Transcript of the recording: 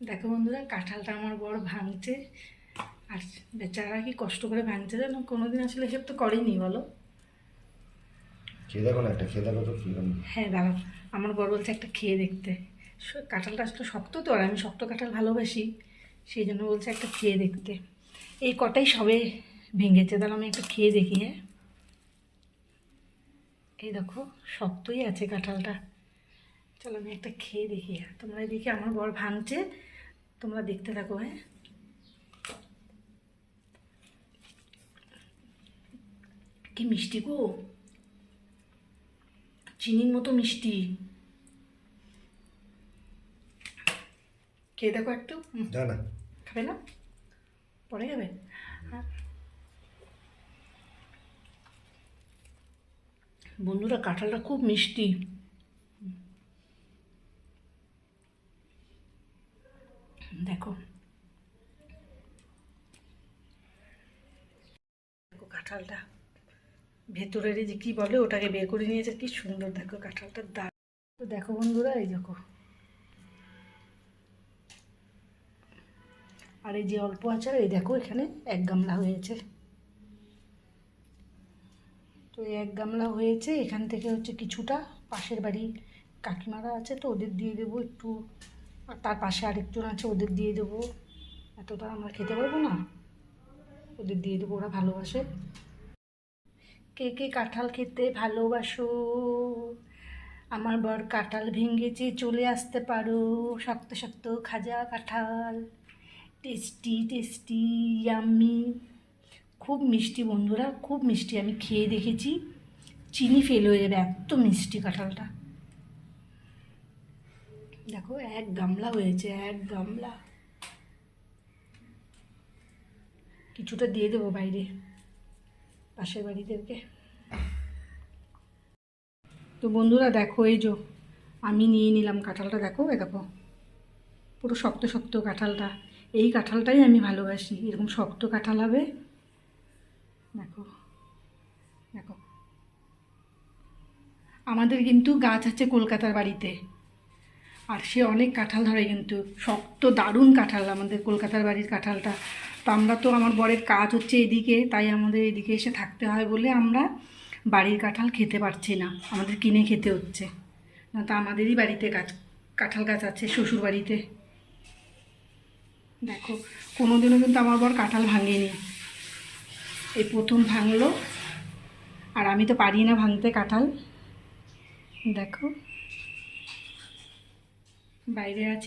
দেখো বন্ধুরা, কাঁঠালটা আমার বড় ভাঙছে। আর বেচারা কি কষ্ট করে ভাঙছে জানো, কোনোদিন আসলে এসব তো করেনি বলো। খেয়ে দেখো না, একটা খেয়ে দেখো তো কি হ্যাঁ দাঁড়াও, আমার বড় বলছে একটা খেয়ে দেখতে। কাঁঠালটা আসলে শক্ত তো, আর আমি শক্ত কাঁঠাল ভালোবাসি, সেই জন্য বলছে একটা খেয়ে দেখতে। এই কটাই সবে ভেঙেছে, তাহলে আমি একটা খেয়ে দেখি। হ্যাঁ, এই দেখো, শক্তই আছে কাঁঠালটা। চলো আমি একটা খেয়ে দেখি। তোমরা এদিকে আমার বর ভাঙছে, তোমরা দেখতে থাকো। হ্যাঁ, কি মিষ্টি গো, চিনির মতো মিষ্টি। খেয়ে দেখো একটু। না না। খাবে না? পরে খাবে? হ্যাঁ বন্ধুরা, কাঁঠালটা খুব মিষ্টি। দেখো, দেখো কাঁঠালটা ভেতরের এই যে কি বলে ওটাকে বের করে নিয়েছে, কি সুন্দর দেখো কাঁঠালটার দাগ। তো দেখো বন্ধুরা, এই দেখো, আর এই যে অল্প আছে, এই দেখো এখানে এক গামলা হয়েছে। তো এই এক গামলা হয়েছে, এখান থেকে হচ্ছে কিছুটা পাশের বাড়ি কাকিমারা আছে, তো ওদের দিয়ে দেবো একটু। আর তার পাশে আরেকজন আছে, ওদের দিয়ে দেবো। এতটা আমরা খেতে পারবো না, ওদের দিয়ে দেবো, ওরা ভালোবাসে। কে কে কাঁঠাল খেতে ভালোবাসো? আমার বর কাঁঠাল ভেঙেছে, চলে আসতে পারো। শক্ত শক্ত খাজা কাঁঠাল, টেস্টি টেস্টি, ইয়াম্মি। খুব মিষ্টি বন্ধুরা, খুব মিষ্টি। আমি খেয়ে দেখেছি, চিনি ফেল হয়ে যাবে, এত মিষ্টি কাঁঠালটা। দেখো এক গামলা হয়েছে, এক গামলা। কিছুটা দিয়ে দেবো বাইরে পাশের বাড়িদেরকে। তো বন্ধুরা দেখো, এই যে আমি নিয়ে নিলাম কাঁঠালটা। দেখো, এ দেখো, পুরো শক্ত শক্ত কাঁঠালটা। এই কাঁঠালটাই আমি ভালোবাসি, এরকম শক্ত কাঁঠাল হবে। দেখো দেখো, আমাদের কিন্তু গাছ আছে কলকাতার বাড়িতে, আর সে অনেক কাঁঠাল ধরে, কিন্তু শক্ত দারুণ কাঁঠাল আমাদের কলকাতার বাড়ির কাঁঠালটা। তো আমরা তো, আমার বরের কাজ হচ্ছে এদিকে, তাই আমাদের এদিকে এসে থাকতে হয় বলে আমরা বাড়ির কাঁঠাল খেতে পারছি না, আমাদের কিনে খেতে হচ্ছে। না তো আমাদেরই বাড়িতে কাঁঠাল গাছ আছে শ্বশুর বাড়িতে। দেখো, কোনোদিনও কিন্তু আমার বর কাঁঠাল ভাঙেনি, এই প্রথম ভাঙলো। আর আমি তো পারি না ভাঙতে কাঁঠাল। দেখো, বাইরে আছি।